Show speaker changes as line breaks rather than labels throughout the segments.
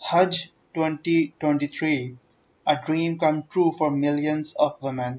Hajj 2023 A dream come true for millions of women।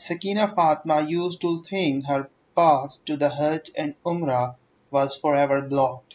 Sakina Fatma used to think her path to the Hajj and Umrah was forever blocked।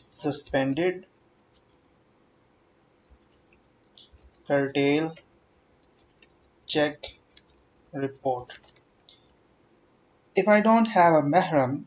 suspended, curtail, check, report। If I don't have a mahram,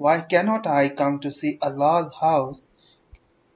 why cannot I come to see Allah's house,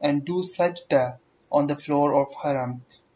and do sajda on the floor of haram,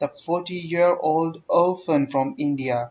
The 40-year-old orphan from India,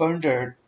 wondered,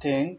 think,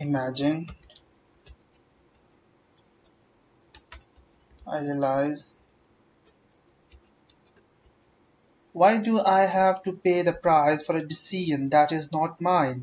imagine, idealize। Why do I have to pay the price for a decision that is not mine?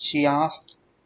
She asked,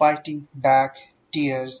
fighting back tears,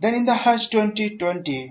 Then in the Hajj 2020,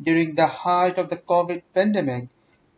during the height of the COVID pandemic,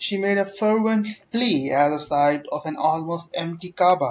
She made a fervent plea at the sight of an almost empty Kaaba।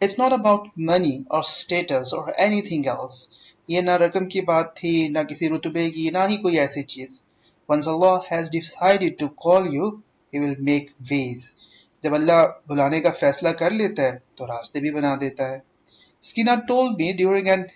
It's not about money or status or anything else। یہ نہ رقم کی بات تھی، نہ کسی رتبے کی، نہ ہی کوئی ایسی چیز. Once Allah has decided to call you, He will make ways. جب اللہ بلانے کا فیصلہ کر لیتا ہے تو راستے بھی بنا دیتا ہے. Skina told me during an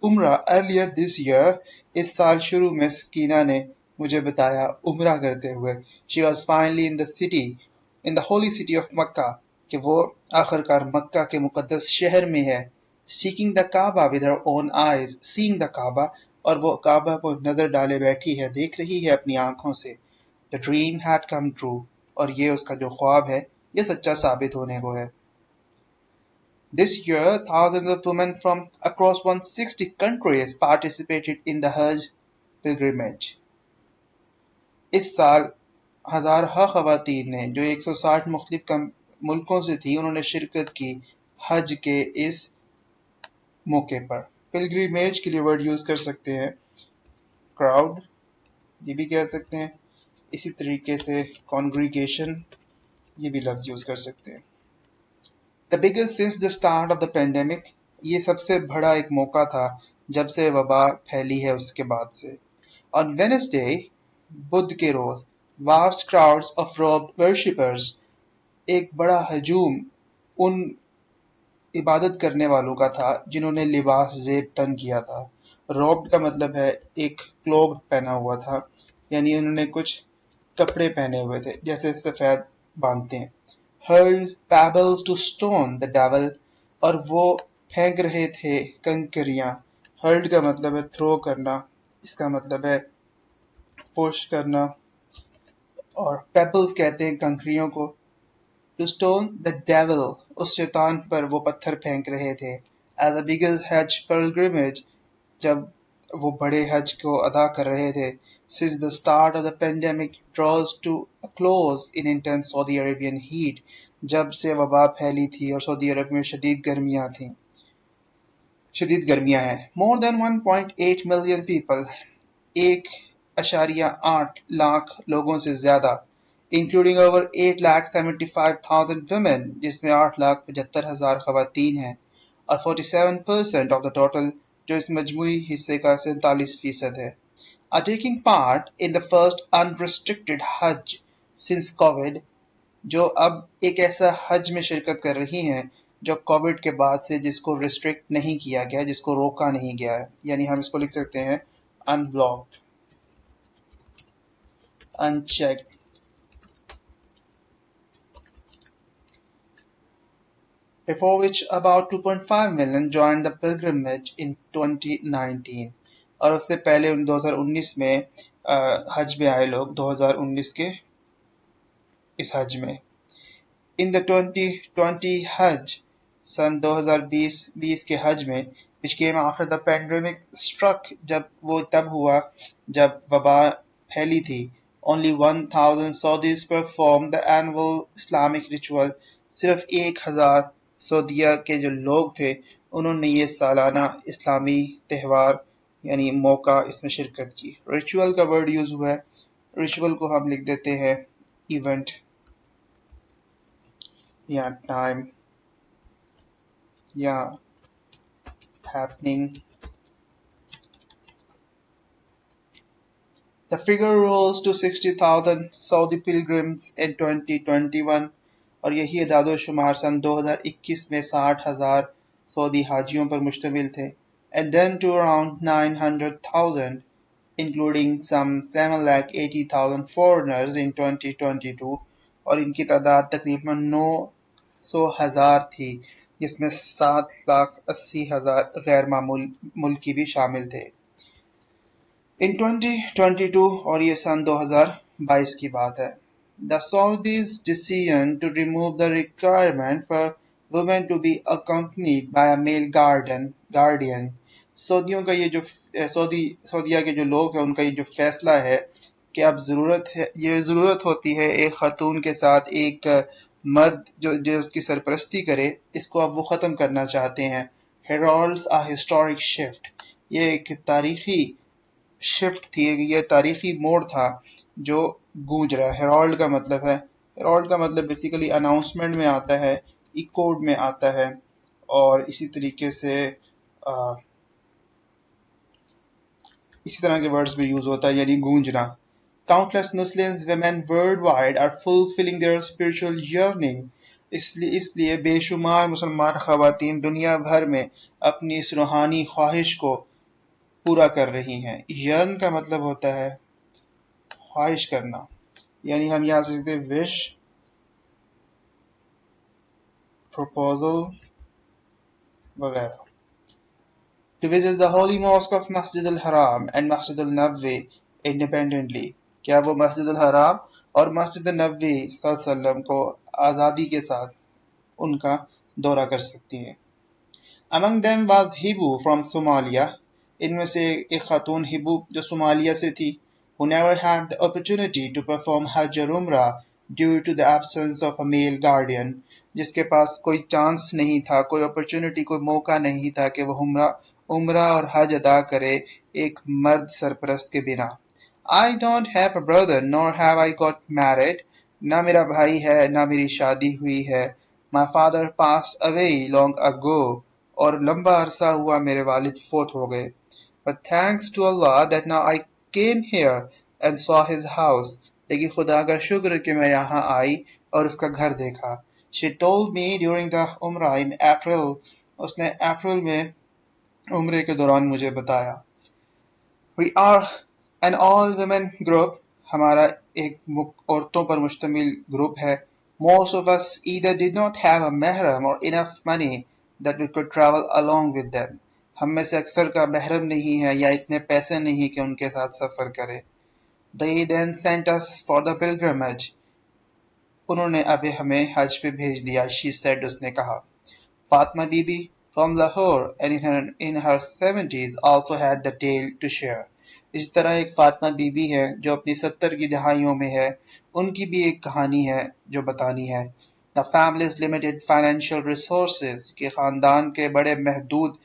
Umrah earlier this year. اس سال شروع میں سکینہ نے مجھے بتایا عمرہ کرتے ہوئے. She was finally in the city, in the holy city of Makkah. کہ وہ آخر کار مکہ کے مقدس شہر میں ہے. Seeking the Kaaba with her own eyes, seeing the Kaaba, اور وہ کعبہ کو نظر ڈالے بیٹھی ہے، دیکھ رہی ہے اپنی آنکھوں سے. The dream had come true. اور یہ اس کا جو خواب ہے یہ سچا ثابت ہونے کو ہے. This year, thousands of women from across 160 countries participated in the Hajj pilgrimage. اس سال ہزارہ خواتین نے جو 160 مختلف ملکوں سے تھی انہوں نے شرکت کی حج کے اس موقع پر. پلگریمیج کے لیے ورڈ یوز کر سکتے ہیں کراؤڈ، یہ بھی کہہ سکتے ہیں. اسی طریقے سے کانگریگیشن، یہ بھی لفظ یوز کر سکتے ہیں. The biggest since the start of the pandemic. یہ سب سے بڑا ایک موقع تھا جب سے وبا پھیلی ہے اس کے بعد سے. On Wednesday, بدھ کے روز, vast crowds of robed worshippers. ایک بڑا ہجوم ان عبادت کرنے والوں کا تھا جنہوں نے لباس زیب تن کیا تھا. روبڈ کا مطلب ہے ایک کلوب پہنا ہوا تھا، یعنی انہوں نے کچھ کپڑے پہنے ہوئے تھے جیسے سفید باندھتے ہیں. hurled pebbles to stone the devil. اور وہ پھینک رہے تھے کنکریاں. hurled کا مطلب ہے تھرو کرنا، اس کا مطلب ہے پوش کرنا، اور pebbles کہتے ہیں کنکریوں کو. to stone the devil. اس شیطان پر وہ پتھر پھینک رہے تھے. as a biggest Hajj pilgrimage. جب وہ بڑے حج کو ادا کر رہے تھے. since the start of the pandemic draws to a close in intense Saudi Arabian heat. جب سے وبا پھیلی تھی اور سعودی عرب میں شدید گرمیاں ہیں. more than 1.8 million people. 1.8 lakh لوگوں سے زیادہ. including over 8,75,000 women. جس میں 8,75,000 خواتین ہیں، اور 47% of the total. جو اس مجموعی حصے کا 47% ہے. are taking part in the first unrestricted Hajj since COVID. جو اب ایک ایسا حج میں شرکت کر رہی ہیں جو کووڈ کے بعد سے جس کو ریسٹرکٹ نہیں کیا گیا، جس کو روکا نہیں گیا ہے. یعنی ہم اس کو لکھ سکتے ہیں unblocked, unchecked. before which about 2.5 million joined the pilgrimage in 2019. اور اس سے پہلے 2019 میں حج میں آئے لوگ 2019 کے اس حج میں. in the 2020 حج، سن 2020 کے حج میں، which came after the pandemic struck. جب وہ تب ہوا جب وبا پھیلی تھی. only 1,000 Saudis performed the annual Islamic ritual. صرف 1,000 سعودیہ کے جو لوگ تھے انہوں نے یہ سالانہ اسلامی تہوار یعنی موقع اس میں شرکت کی. ریچول کا ورڈ یوز ہوا ہے. ریچول کو ہم لکھ دیتے ہیں ایونٹ یا ٹائم یا happening. The figure rose to 60,000 Saudi pilgrims in 2021. اور یہی اعداد و شمار سن 2021 میں 60,000 سعودی حاجیوں پر مشتمل تھے. and then to around 900,000 including some 780,000 foreigners in 2022. اور ان کی تعداد تقریباً 900,000 تھی جس میں 780,000 غیر ملکی بھی شامل تھے. in 2022 اور یہ سن 2022 کی بات ہے. The Saudis' decision to remove the requirement for women to be accompanied by a male guardian. سعودیوں کا یہ جو سعودیہ کے جو لوگ ہیں ان کا یہ جو فیصلہ ہے کہ اب ضرورت ہوتی ہے ایک خاتون کے ساتھ ایک مرد جو اس کی سرپرستی کرے، اس کو اب وہ ختم کرنا چاہتے ہیں. heralds a historic shift. یہ ایک تاریخی شفٹ تھی، یہ تاریخی موڑ تھا جو گونج رہا ہے. ہیرالڈ کا مطلب بیسیکلی اناؤنسمنٹ میں آتا ہے، ایکوڈ میں آتا ہے، اور اسی طریقے سے اسی طرح کے ورڈز بھی یوز ہوتا ہے یعنی گونجنا. Countless Muslims women worldwide are fulfilling their spiritual yearning. اس لیے بے شمار مسلمان خواتین دنیا بھر میں اپنی اس روحانی خواہش کو پورا کر رہی ہیں. یرن کا مطلب ہوتا ہے خواہش کرنا، یعنی ہم یہاں سے سکتے وش، پروپوزل وغیرہ. To visit the holy mosque of Masjid al-Haram and Masjid al-Nabawi independently. کیا وہ مسجد الحرام اور مسجد النبوی صلی اللہ علیہ وسلم کو آزادی کے ساتھ ان کا دورہ کر سکتی ہیں. Among them was Hibu from Somalia. ان میں سے ایک خاتون ہبو جو صومالیہ سے تھی. Who never had the opportunity to perform Hajj or Umrah due to the absence of a male guardian. جس کے پاس کوئی چانس نہیں تھا، کوئی اپرچونٹی، کوئی موقع نہیں تھا کہ وہ عمرہ اور حج ادا کرے ایک مرد سرپرست کے بنا. I don't have a brother nor have I got married. نہ میرا بھائی ہے نہ میری شادی ہوئی ہے. My father passed away long ago. اور لمبا عرصہ ہوا میرے والد فوت ہو گئے. But thanks to Allah that now I came here and saw his house. لیکن خدا کا شکر کہ میں یہاں آئی اور اس کا گھر دیکھا. She told me during the Umrah in April. اس نے اپریل میں عمرے کے دوران مجھے بتایا. We are an all women group. ہمارا ایک عورتوں پر مشتمل گروپ ہے. Most of us either did not have a mahram or enough money that we could travel along with them. ہم میں سے اکثر کا محرم نہیں ہے یا اتنے پیسے نہیں کہ ان کے ساتھ سفر کرے. They then sent us for the pilgrimage. انہوں نے اب ہمیں حج پہ بھیج دیا. She said. اس نے کہا. Fatima Bibi from Lahore and in her 70s also had the tale to share. اس طرح ایک فاطمہ بی بی ہے جو اپنی 70 کی دہائیوں میں ہے. ان کی بھی ایک کہانی ہے جو بتانی ہے. The family's limited financial resources, کہ خاندان کے بڑے محدود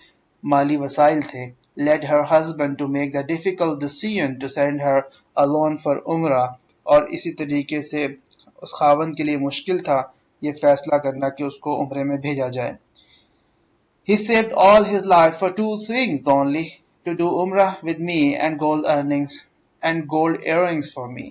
مالی وسائل تھے, led her husband to make the difficult decision to send her alone for Umrah. اور اسی طریقے سے اس خاوند کے لیے مشکل تھا یہ فیصلہ کرنا کہ اس کو عمرے میں بھیجا جائے. He saved all his life for two things only, to do Umrah with me and gold earrings for me.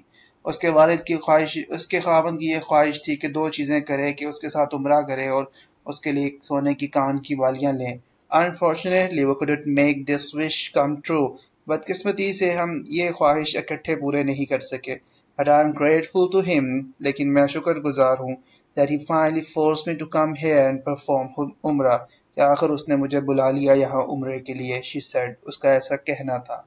اس کے والد کی خواہش، اس کے خاوند کی یہ خواہش تھی کہ دو چیزیں کرے، کہ اس کے ساتھ عمرہ کرے اور اس کے لیے سونے کی کان کی بالیاں لیں. Unfortunately, we couldn't make this wish come true. بدقسمتی سے ہم یہ خواہش اکٹھے پورے نہیں کر سکے. But I am grateful to him. لیکن میں شکر گزار ہوں that he finally forced me to come here and perform Umrah. کہ آخر اس نے مجھے بلا لیا یہاں عمرے کے لیے. She said. اس کا ایسا کہنا تھا.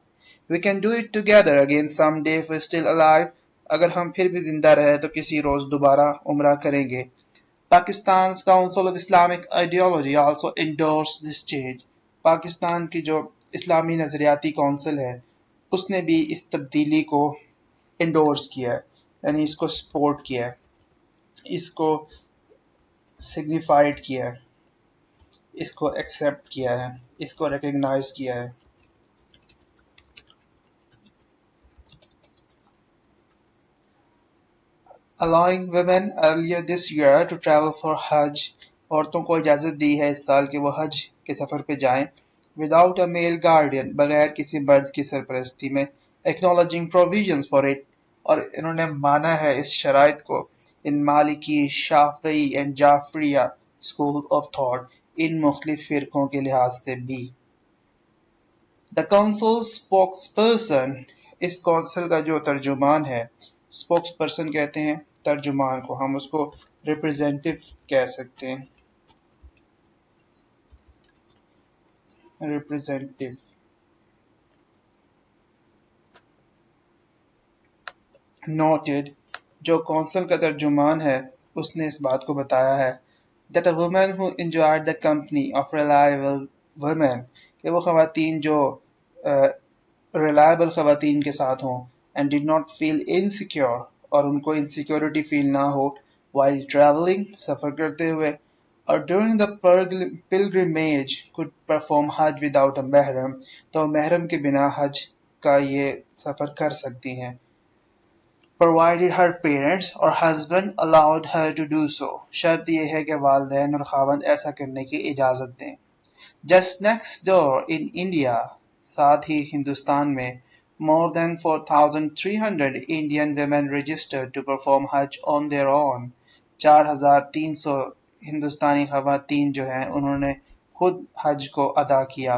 We can do it together again someday if we're still alive. اگر ہم پھر بھی زندہ رہے تو کسی روز دوبارہ عمرہ کریں گے. Pakistan's Council of Islamic Ideology also endorsed this change. Pakistan کی جو اسلامی نظریاتی کونسل ہے اس نے بھی اس تبدیلی کو انڈورس کیا ہے، یعنی اس کو سپورٹ کیا ہے، اس کو سگنیفائڈ کیا ہے، اس کو ایکسیپٹ کیا ہے، اس کو ریکگنائز کیا ہے. Allowing women earlier this year to travel for Hajj. عورتوں کو اجازت دی ہے اس سال کہ وہ حج کے سفر پہ جائیں without a male guardian. بغیر کسی مرد کی سرپرستی میں. Acknowledging provisions for it. اور انہوں نے مانا ہے اس شرائط کو in Maliki, Shafi'i and Jafriya school of thought. ان مختلف فرقوں کے لحاظ سے بھی. The council's spokesperson. Us council کا جو ترجمان ہے، اسپوکس پرسن کہتے ہیں ترجمان کو، ہم اس کو ریپرزینٹیو کہہ سکتے ہیں. ریپرزینٹیو. Noted. جو کونسل کا ترجمان ہے اس نے اس بات کو بتایا ہے that a woman who enjoyed the company of reliable women. کہ وہ خواتین جو reliable خواتین کے ساتھ ہوں and did not feel insecure. اور ان کو انسیکیورٹی فیل نہ ہو while traveling. سفر کرتے ہوئے. اور during the pilgrimage could perform Hajj without a mahram. تو محرم کے بنا حج کا یہ سفر کر سکتی ہیں. Provided her parents or husband allowed her to do so. شرط یہ ہے کہ والدین اور خاوند ایسا کرنے کی اجازت دیں. Just next door in India, ساتھ ہی ہندوستان میں more than 4,300 Indian women registered to perform Hajj on their own. 4,300 ہندوستانی خواتین جو ہیں انہوں نے خود حج کو ادا کیا.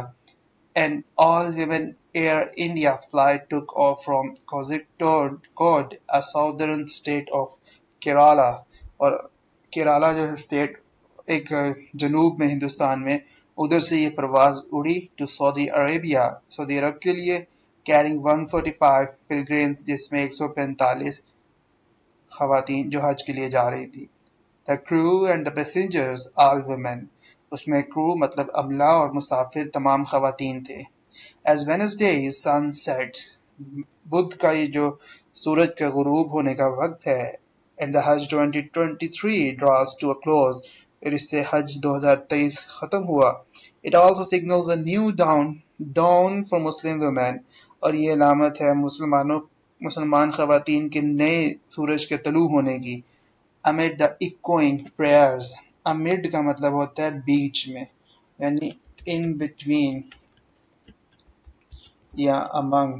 An all-women Air India flight took off from Kozhikode, a southern state of Kerala. اور کیرالا جو ہے اسٹیٹ ایک جنوب میں ہندوستان میں، ادھر سے یہ پرواز اڑی ٹو سعودی عربیہ، سعودی عرب کے لیے، carrying 145 pilgrims جس میں 145 خواتین جو حج کے لیے جا رہی تھی. The crew and the passengers all women. اس میں crew مطلب عملہ اور مسافر تمام خواتین تھے. As Wednesday's sun sets, بدھ کا یہ جو سورج کا غروب ہونے کا وقت ہے، and the Hajj 2023 draws to a close, اور اس سے حج 2023 ختم ہوا. It also signals a new dawn for Muslim women. اور یہ علامت ہے مسلمان خواتین کے نئے سورج کے طلوع ہونے کی. Amid the echoing prayers. Amid کا مطلب ہوتا ہے بیچ میں، یعنی in between یا among.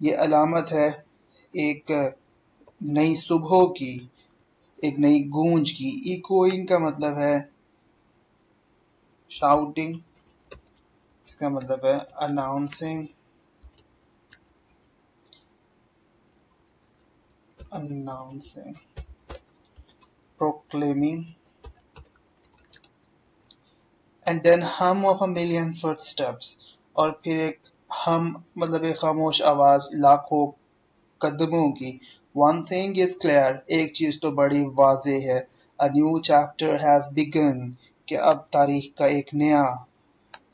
یہ علامت ہے ایک نئی صبح کی، ایک نئی گونج کی. Echoing کا مطلب ہے shouting، اس کا مطلب ہے announcing، proclaiming. And then hum of a million footsteps. اور پھر ایک ہم مطلب ایک خاموش آواز لاکھوں قدموں کی. One thing is clear. ایک چیز تو بڑی واضح ہے. A new chapter has begun. کہ اب تاریخ کا ایک نیا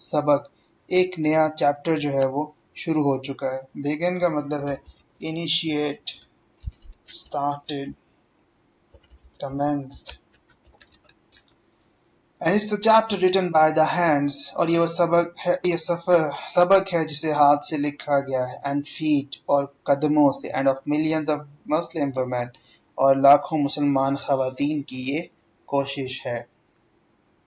سبق، ایک نیا چیپٹر جو ہے وہ شروع ہو چکا ہے. Begin کا مطلب ہے initiate، started، commenced. And it's a chapter written by the hands. اور یہ وہ سبق ہے جسے ہاتھ سے لکھا گیا ہے. And feet، اور قدموں سے. And of millions of Muslim women، اور لاکھوں مسلمان خواتین کی یہ کوشش ہے.